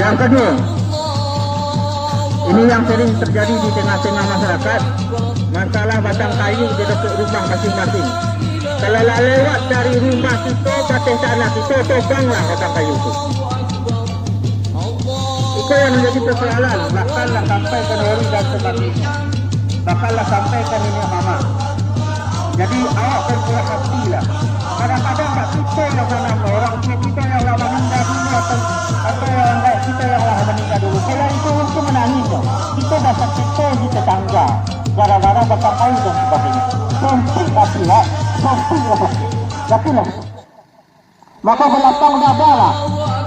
Yang kedua, ini yang sering terjadi di tengah-tengah masyarakat, masalah batang kayu di dekat rumah masing-masing. Kalau lewat dari rumah kita ke tanah kita, tebanglah batang kayu itu. Itu yang menjadi persoalan, bakallah sampai ke lori dan sebagainya, bakallah sampai ke nenek mama. Jadi awak berpulang hati lah. Kadang-kadang tak kita yang menang, orang tua kita yang lama meninggal dulu atau yang baik kita yang lama meninggal dulu. Kalau itu menangis dong. Kita dapat kita di tetangga gara-gara batang kayu dan sebagainya. Sampai tapi lah, sampai lah. Yakinlah. Maka belakang dada lah.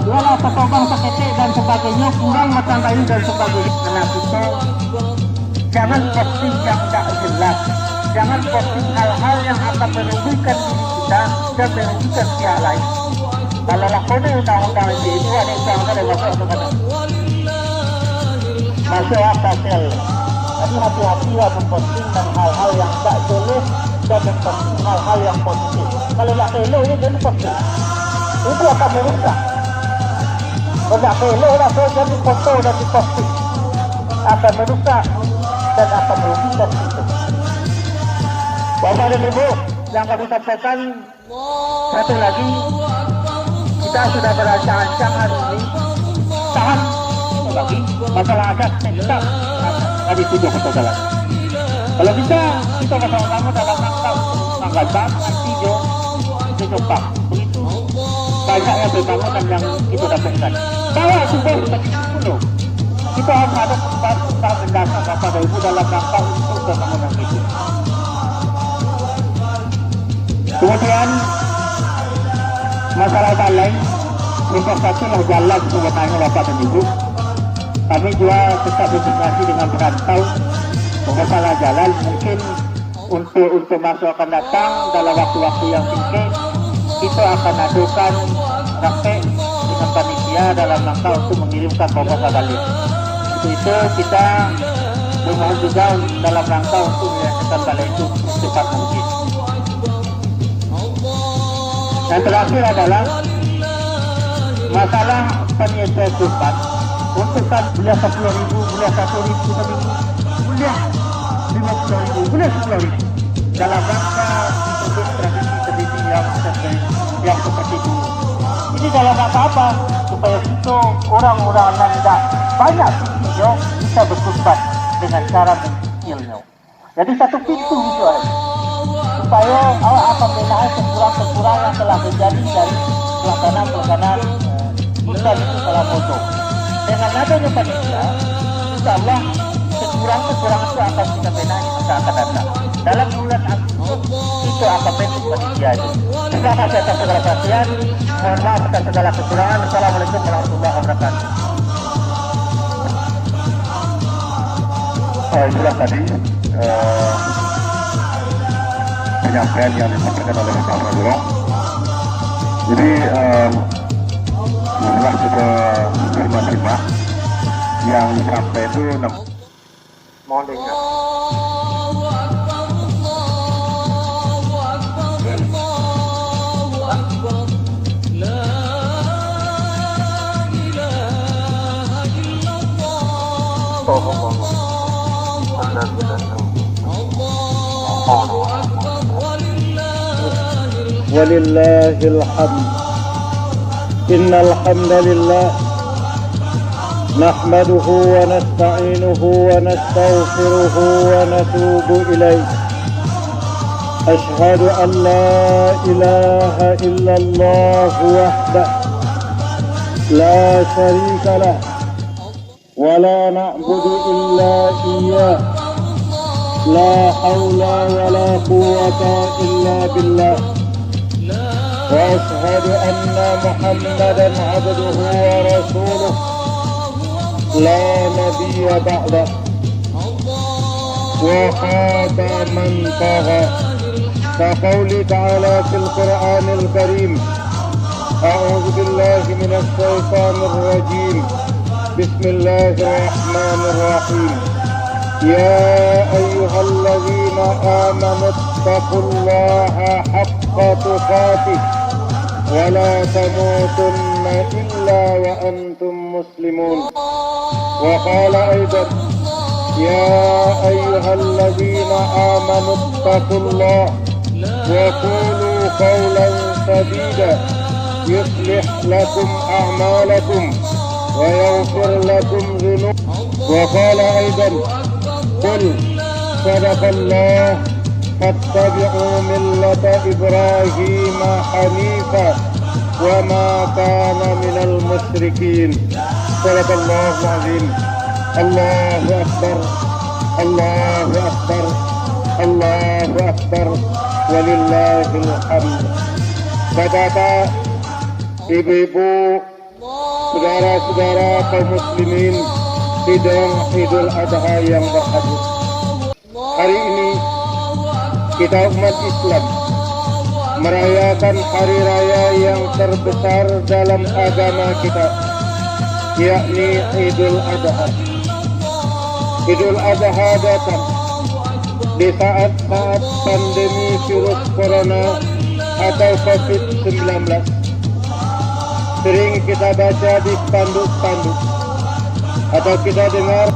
Ialah setobang seketik dan sebagainya, kurang batang kayu dan sebagainya. Karena kita jangan posting yang tak jelas. Jangan posting hal-hal yang akan merugikan diri kita dan merugikan pihak lain. Kalau lakukan undang-undang itu ada undang-undang yang masuk atau tidak? Masuk apa sel? Tapi hati-hatilah memposting dan hal-hal yang tak jelas dan memposting hal-hal yang positif. Kalau nak kelo ini jangan posting. Itu akan merusak. Kalau nak kelo lah, so jadi foto dan diposting akan merusak dan akan merugikan kita. Bapak dan Ibu, yang kami sampaikan satu lagi, kita sudah berancang-ancang hari ini tahan lagi masalah adat tetap tadi tujuh jalan. Kalau kita bersama-sama dalam rangka mengangkat antijo dijumpak, begitu banyaknya pembangunan yang kita dapatkan. Bawa sumber seperti itu, kita harus ada tempat mendasar Bapak dan Ibu dalam rangka untuk pembangunan itu. Kemudian masalah lain, nomor satu lah jalan sebenarnya Bapak dan Ibu. Kami juga tetap berkoordinasi dengan perantau. Masalah jalan mungkin untuk masa akan datang dalam waktu-waktu yang singkat kita akan adukan rakit dengan panitia dalam rangka untuk mengirimkan proposal balik. Untuk itu kita memohon juga dalam rangka untuk menyelesaikan balik itu secepat mungkin. Yang terakhir adalah masalah penyelesaian kurban. Untuk kan boleh 10.000, boleh 1.000 seminggu, boleh 50.000, boleh 10.000. Dalam rangka untuk tradisi-tradisi yang seperti itu. Ini dalam rangka apa? Supaya kita orang-orang yang tidak banyak pintunya bisa berkurban dengan cara mencicilnya. Jadi satu pintu itu aja. Supaya awak akan menahan kekurangan yang telah terjadi dari pelaksanaan bulan itu dalam foto. Dengan adanya panitia, insyaAllah kekurangan itu akan kita benahi masa akan datang. Dalam bulan Agustus itu akan bentuk panitia itu. Terima kasih atas segala perhatian. Mohon maaf atas segala kekurangan. Assalamualaikum warahmatullahi wabarakatuh. Itulah tadi penyampaian yang disampaikan oleh Pak Prabowo. Jadi setelah kita terima yang sampai itu Mohon diingat. ولله الحمد إن الحمد لله نحمده ونستعينه ونستغفره ونتوب إليه أشهد أن لا إله إلا الله وحده لا شريك له ولا نعبد إلا إياه لا حول ولا قوة إلا بالله وأشهد أن محمدا عبده ورسوله لا نبي بعده وخاب من طغى كقوله تعالى في القرآن الكريم أعوذ بالله من الشيطان الرجيم بسم الله الرحمن الرحيم يا أيها الذين آمنوا اتقوا الله حق تقاته ولا تموتن إلا وأنتم المسلمون. وقال أيضا: يا أيها الذين آمنوا اتقوا الله وقولوا قولا سديدا يصلح لكم أعمالكم ويغفر لكم ذنوبكم. وقال أيضا: قل صدق الله فاتبعوا ملة إبراهيم حنيفا وما كان من المشركين. صدق الله العظيم. الله أكبر الله أكبر الله أكبر ولله الحمد. Bapak-bapak, ibu-ibu, saudara-saudara kaum muslimin sidang Idul Adha yang berhadir. Hari ini kita umat Islam merayakan hari raya yang terbesar dalam agama kita, yakni Idul Adha. Idul Adha datang di saat-saat pandemi virus corona atau COVID-19. Sering kita baca di spanduk-spanduk atau kita dengar